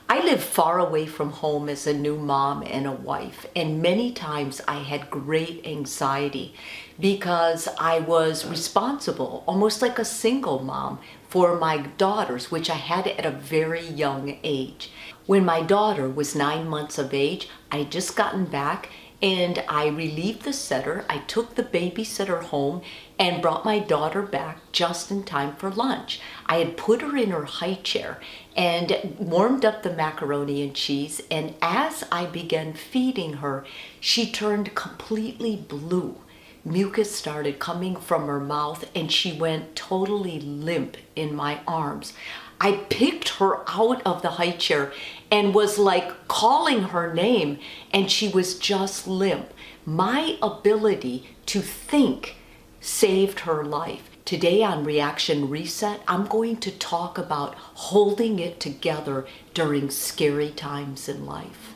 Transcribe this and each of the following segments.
I lived far away from home as a new mom and a wife, and many times I had great anxiety because I was responsible, almost like a single mom, for my daughters, which I had at a very young age. When my daughter was 9 months of age, I had just gotten back and I relieved the setter. I took the babysitter home and brought my daughter back just in time for lunch. I had put her in her high chair and warmed up the macaroni and cheese, and as I began feeding her, she turned completely blue. Mucus started coming from her mouth and she went totally limp in my arms. I picked her out of the high chair and was like calling her name, and she was just limp. My ability to think saved her life. Today on Reaction Reset, I'm going to talk about holding it together during scary times in life.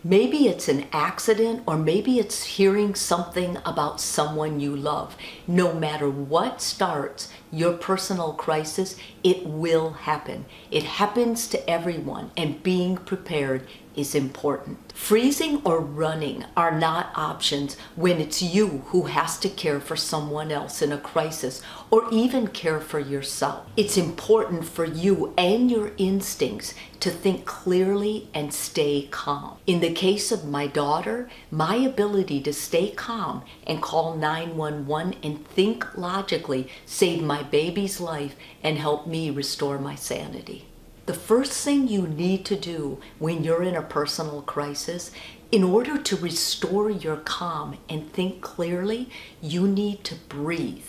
Maybe it's an accident, or maybe it's hearing something about someone you love. No matter what starts your personal crisis, it will happen. It happens to everyone, and being prepared is important. Freezing or running are not options when it's you who has to care for someone else in a crisis, or even care for yourself. It's important for you and your instincts to think clearly and stay calm. In the case of my daughter, my ability to stay calm and call 911 and think logically saved my baby's life and helped me restore my sanity. The first thing you need to do when you're in a personal crisis, in order to restore your calm and think clearly, you need to breathe.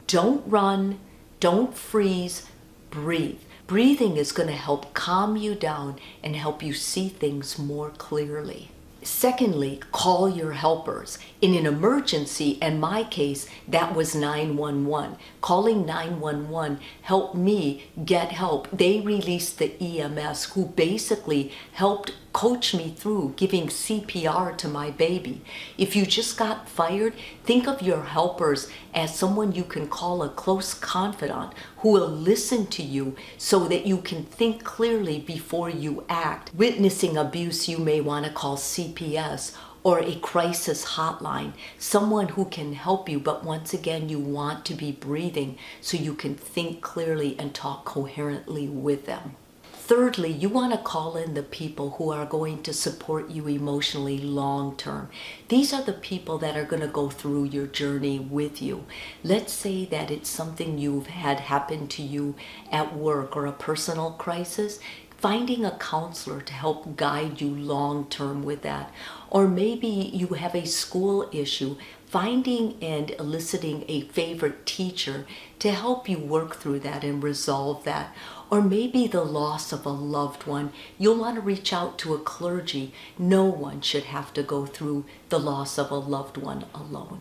Don't run, don't freeze, breathe. Breathing is going to help calm you down and help you see things more clearly. Secondly, call your helpers. In an emergency, in my case, that was 911. Calling 911 helped me get help. They released the EMS, who basically helped coach me through giving CPR to my baby. If you just got fired, think of your helpers as someone you can call a close confidant who will listen to you so that you can think clearly before you act. Witnessing abuse, you may want to call CPS or a crisis hotline, someone who can help you, but once again, you want to be breathing so you can think clearly and talk coherently with them. Thirdly, you want to call in the people who are going to support you emotionally long term. These are the people that are going to go through your journey with you. Let's say that it's something you've had happen to you at work or a personal crisis. Finding a counselor to help guide you long term with that. Or maybe you have a school issue, finding and eliciting a favorite teacher to help you work through that and resolve that. Or maybe the loss of a loved one, you'll want to reach out to a clergy. No one should have to go through the loss of a loved one alone.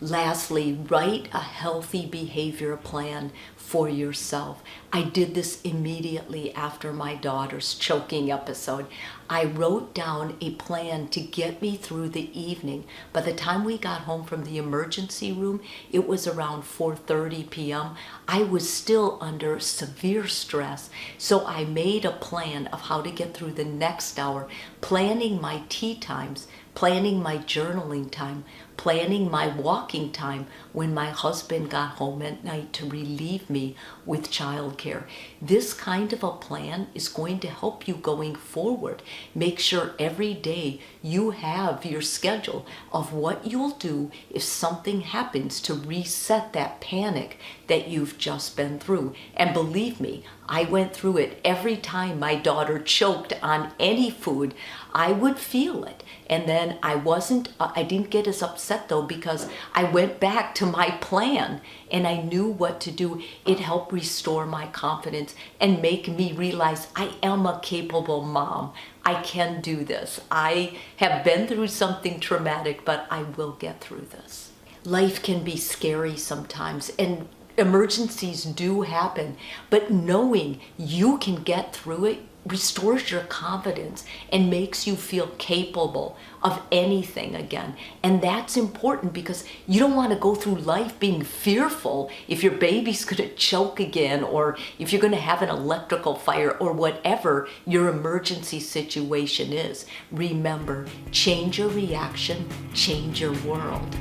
Lastly, write a healthy behavior plan for yourself. I did this immediately after my daughter's choking episode. I wrote down a plan to get me through the evening. By the time we got home from the emergency room, it was around 4:30 p.m. I was still under severe stress, so I made a plan of how to get through the next hour, planning my tea times, planning my journaling time, planning my walking time when my husband got home at night to relieve me with childcare. This kind of a plan is going to help you going forward. Make sure every day you have your schedule of what you'll do if something happens to reset that panic that you've just been through. And believe me, I went through it. Every time my daughter choked on any food, I would feel it. And then I didn't get as upset though, because I went back to my plan and I knew what to do. It helped restore my confidence and make me realize I am a capable mom. I can do this. I have been through something traumatic, but I will get through this. Life can be scary sometimes, and emergencies do happen, but knowing you can get through it restores your confidence and makes you feel capable of anything again. And that's important because you don't want to go through life being fearful if your baby's going to choke again, or if you're going to have an electrical fire, or whatever your emergency situation is. Remember, change your reaction, change your world.